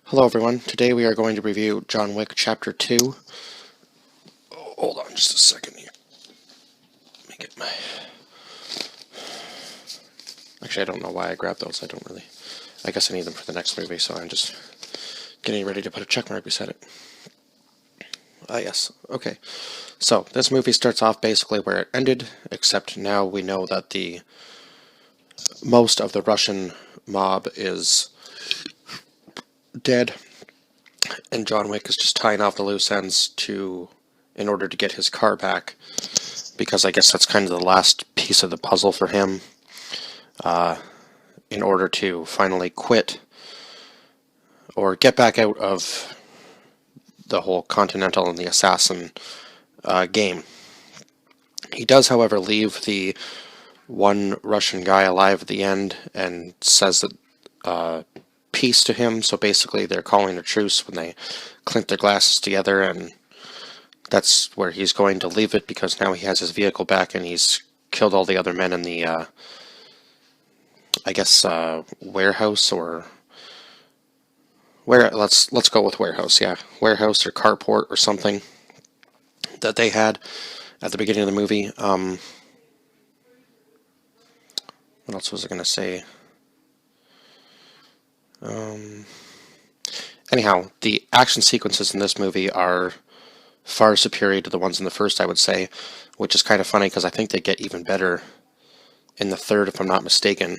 Hello everyone, today we are going to review John Wick Chapter 2. Hold on just a second here. Let me get my... Actually, I don't know why I grabbed those, I guess I need them for the next movie, so I'm just getting ready to put a check mark beside it. Yes, okay. So, this movie starts off basically where it ended, except now we know that most of the Russian mob is dead, and John Wick is just tying off the loose ends in order to get his car back, because I guess that's kind of the last piece of the puzzle for him, in order to finally quit or get back out of the whole Continental and the Assassin game. He does, however, leave the one Russian guy alive at the end and says that peace to him, so basically they're calling a truce when they clink their glasses together, and that's where he's going to leave it because now he has his vehicle back and he's killed all the other men in the warehouse or let's go with warehouse, yeah. Warehouse or carport or something that they had at the beginning of the movie. What else was I going to say? Anyhow, the action sequences in this movie are far superior to the ones in the first, I would say, which is kind of funny because I think they get even better in the third, if I'm not mistaken.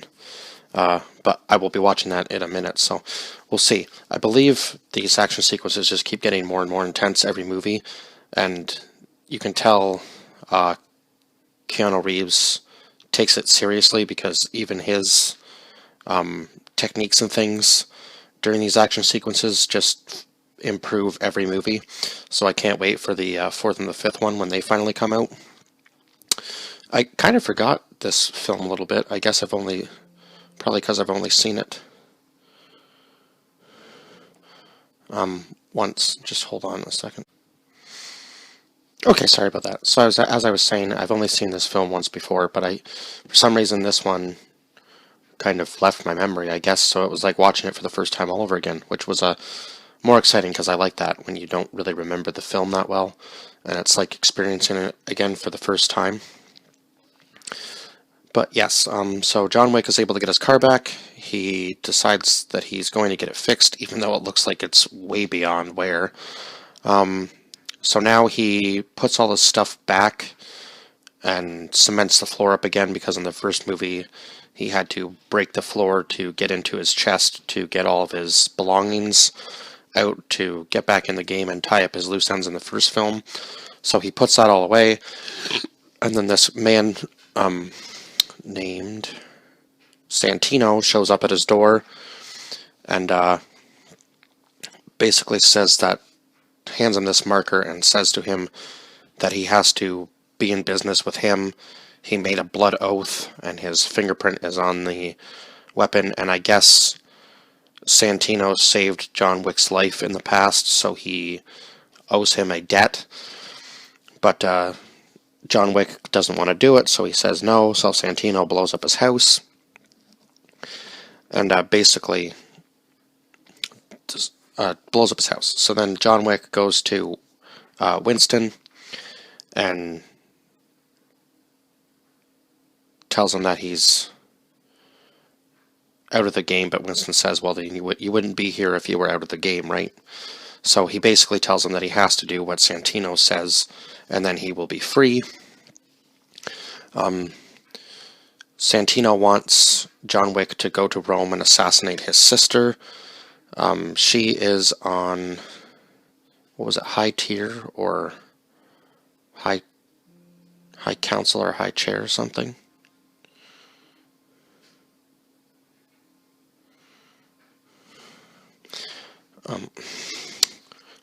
But I will be watching that in a minute, so we'll see. I believe these action sequences just keep getting more and more intense every movie, and you can tell Keanu Reeves takes it seriously because even his techniques and things during these action sequences just improve every movie. So I can't wait for the fourth and the fifth one when they finally come out. I kind of forgot this film a little bit. I guess probably because I've only seen it once. Just hold on a second. Okay, sorry about that. So as I was saying, I've only seen this film once before, but for some reason this one kind of left my memory, I guess, so it was like watching it for the first time all over again, which was more exciting because I like that when you don't really remember the film that well, and it's like experiencing it again for the first time. But yes, so John Wick is able to get his car back. He decides that he's going to get it fixed, even though it looks like it's way beyond where. So now he puts all his stuff back and cements the floor up again, because in the first movie he had to break the floor to get into his chest to get all of his belongings out to get back in the game and tie up his loose ends in the first film. So he puts that all away, and then this man named Santino shows up at his door and basically hands him this marker and says to him that he has to be in business with him. He made a blood oath and his fingerprint is on the weapon, and I guess Santino saved John Wick's life in the past, so he owes him a debt. But John Wick doesn't want to do it, so he says no, so Santino blows up his house. And basically blows up his house. So then John Wick goes to Winston and tells him that he's out of the game, but Winston says, well, then you wouldn't be here if you were out of the game, right? So he basically tells him that he has to do what Santino says, and then he will be free. Santino wants John Wick to go to Rome and assassinate his sister. She is on, what was it, high tier or high council or high chair or something.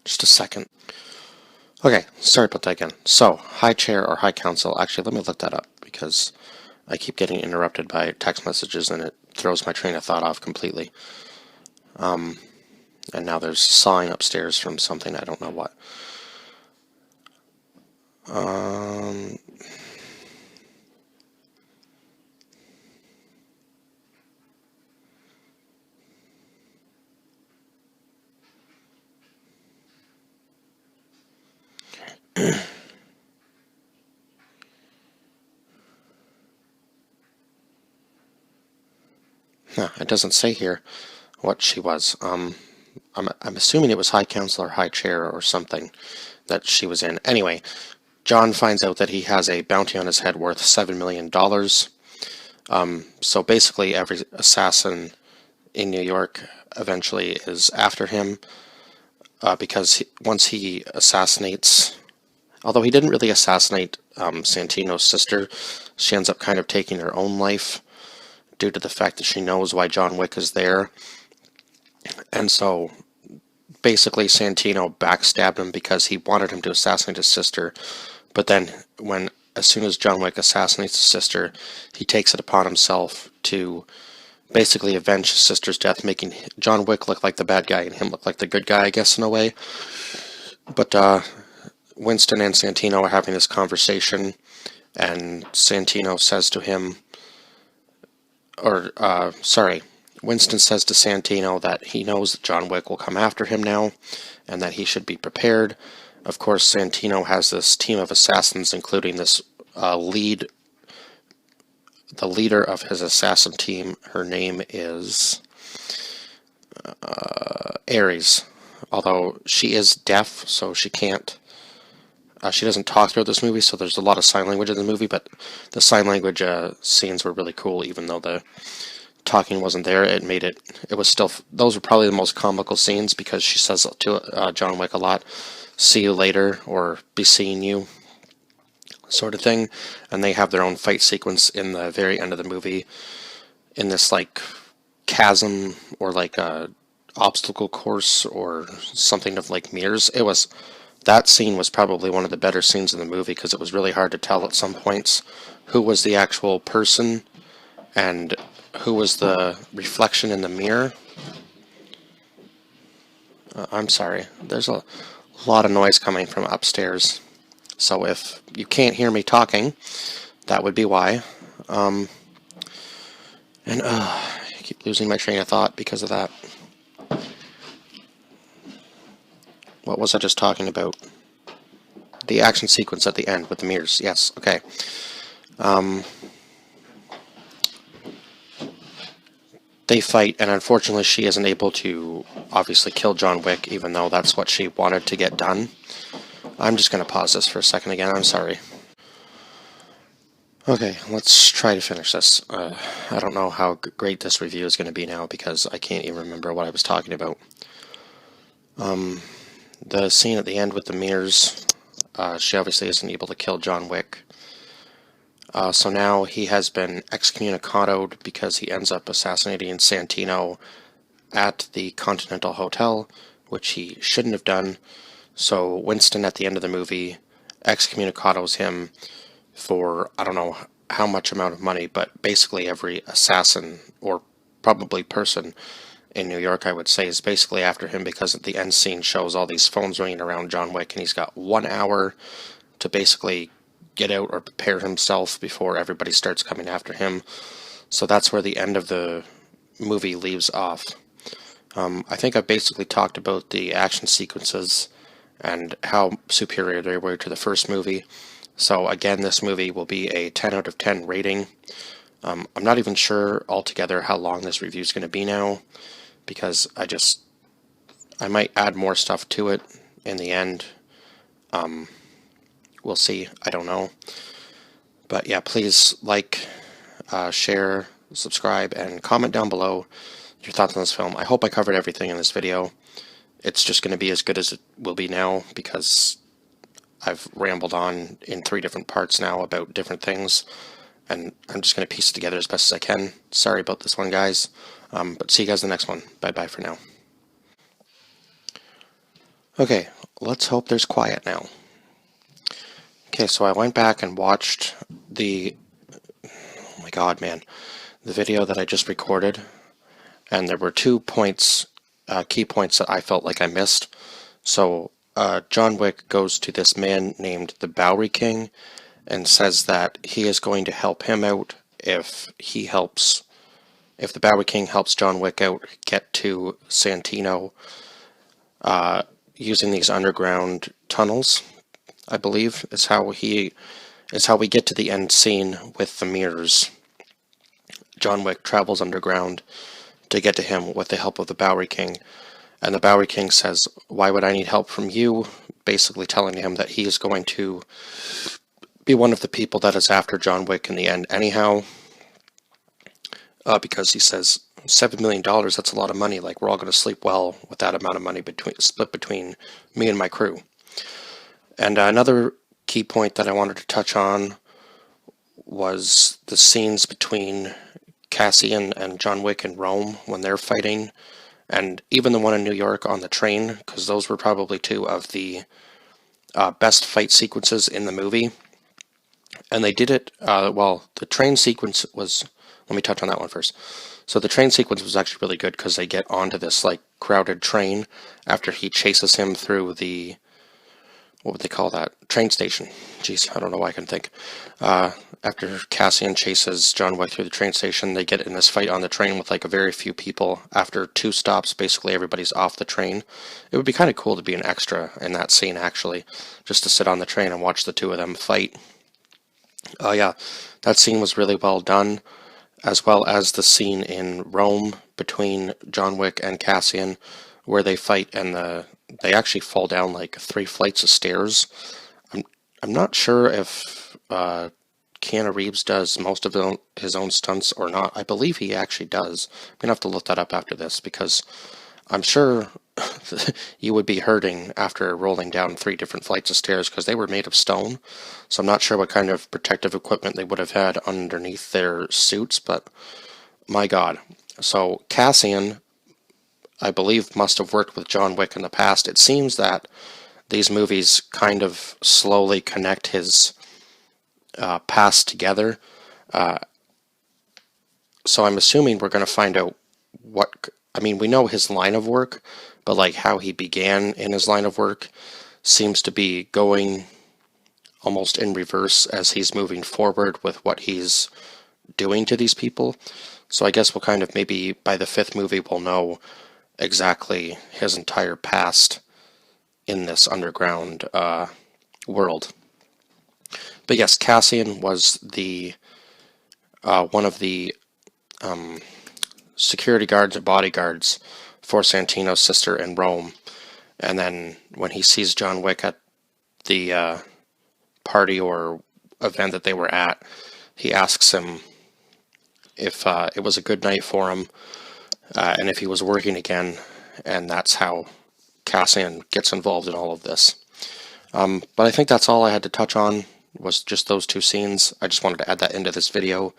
Just a second. Okay, sorry about that again. So, high chair or high council. Actually, let me look that up because I keep getting interrupted by text messages and it throws my train of thought off completely. And now there's sawing upstairs from something, I don't know what. No, it doesn't say here what she was. I'm assuming it was High Council or High Chair or something that she was in. Anyway, John finds out that he has a bounty on his head worth $7 million. So basically, every assassin in New York eventually is after him because once he assassinates, although he didn't really assassinate Santino's sister, she ends up kind of taking her own life due to the fact that she knows why John Wick is there. And so basically Santino backstabbed him because he wanted him to assassinate his sister, but then as soon as John Wick assassinates his sister, he takes it upon himself to basically avenge his sister's death, making John Wick look like the bad guy and him look like the good guy, I guess, in a way. But Winston and Santino are having this conversation, and Santino says to him, Winston says to Santino that he knows that John Wick will come after him now, and that he should be prepared. Of course, Santino has this team of assassins, including this the leader of his assassin team. Her name is Ares, although she is deaf, so she can't. She doesn't talk throughout this movie, so there's a lot of sign language in the movie, but the sign language scenes were really cool, even though the talking wasn't there. It was still, those were probably the most comical scenes because she says to John Wick a lot, "See you later," or "be seeing you," sort of thing. And they have their own fight sequence in the very end of the movie in this like chasm or like a obstacle course or something of like mirrors. That scene was probably one of the better scenes in the movie because it was really hard to tell at some points who was the actual person and who was the reflection in the mirror. I'm sorry, there's a lot of noise coming from upstairs, so if you can't hear me talking, that would be why. I keep losing my train of thought because of that. What was I just talking about? The action sequence at the end with the mirrors. Yes, okay. They fight, and unfortunately she isn't able to obviously kill John Wick, even though that's what she wanted to get done. I'm just going to pause this for a second again. I'm sorry. Okay, let's try to finish this. I don't know how great this review is going to be now because I can't even remember what I was talking about. The scene at the end with the mirrors, she obviously isn't able to kill John Wick. So now he has been excommunicated because he ends up assassinating Santino at the Continental Hotel, which he shouldn't have done. So Winston, at the end of the movie, excommunicates him for, I don't know how much amount of money, but basically every assassin, or probably person in New York, I would say, is basically after him because the end scene shows all these phones ringing around John Wick, and he's got 1 hour to basically get out or prepare himself before everybody starts coming after him. So that's where the end of the movie leaves off. I think I've basically talked about the action sequences and how superior they were to the first movie. So again, this movie will be a 10 out of 10 rating. I'm not even sure altogether how long this review is going to be now, because I might add more stuff to it in the end. We'll see. I don't know. But yeah, please like, share, subscribe, and comment down below your thoughts on this film. I hope I covered everything in this video. It's just going to be as good as it will be now because I've rambled on in 3 different parts now about different things, and I'm just going to piece it together as best as I can. Sorry about this one, guys, but see you guys in the next one. Bye-bye for now. Okay, let's hope there's quiet now. Okay, so I went back and watched oh my god, man, the video that I just recorded, and there were 2 points, key points that I felt like I missed. So, John Wick goes to this man named the Bowery King and says that he is going to help him out if the Bowery King helps John Wick out get to Santino using these underground tunnels. I believe, is how we get to the end scene with the mirrors. John Wick travels underground to get to him with the help of the Bowery King, and the Bowery King says, "Why would I need help from you?" Basically telling him that he is going to be one of the people that is after John Wick in the end anyhow, because he says, $7 million, that's a lot of money. Like, we're all going to sleep well with that amount of money split between me and my crew. And another key point that I wanted to touch on was the scenes between Cassian and John Wick in Rome when they're fighting, and even the one in New York on the train, because those were probably two of the best fight sequences in the movie. And they did it, the train sequence was, let me touch on that one first. So the train sequence was actually really good because they get onto this, like, crowded train after he chases him through the, what would they call that? Train station. Jeez, I don't know why I can think. After Cassian chases John Wick through the train station, they get in this fight on the train with, like, a very few people. After 2 stops, basically everybody's off the train. It would be kind of cool to be an extra in that scene, actually, just to sit on the train and watch the two of them fight. Yeah, that scene was really well done, as well as the scene in Rome between John Wick and Cassian, where they fight and they actually fall down like 3 flights of stairs. I'm not sure if Keanu Reeves does most of his own stunts or not. I believe he actually does. I'm gonna have to look that up after this, because I'm sure you would be hurting after rolling down 3 different flights of stairs, because they were made of stone. So I'm not sure what kind of protective equipment they would have had underneath their suits, but my God. So Cassian, I believe, must have worked with John Wick in the past. It seems that these movies kind of slowly connect his past together. So I'm assuming we're going to find out we know his line of work, but like how he began in his line of work seems to be going almost in reverse as he's moving forward with what he's doing to these people. So I guess we'll kind of, maybe by the 5th movie, we'll know exactly his entire past in this underground world. But yes, Cassian was the one of the security guards or bodyguards for Santino's sister in Rome. And then when he sees John Wick at the party or event that they were at, he asks him if it was a good night for him, and if he was working again, and that's how Cassian gets involved in all of this. But I think that's all I had to touch on, was just those 2 scenes. I just wanted to add that into this video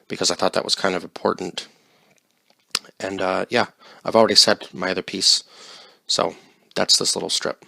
because I thought that was kind of important. And yeah, I've already said my other piece, so that's this little strip.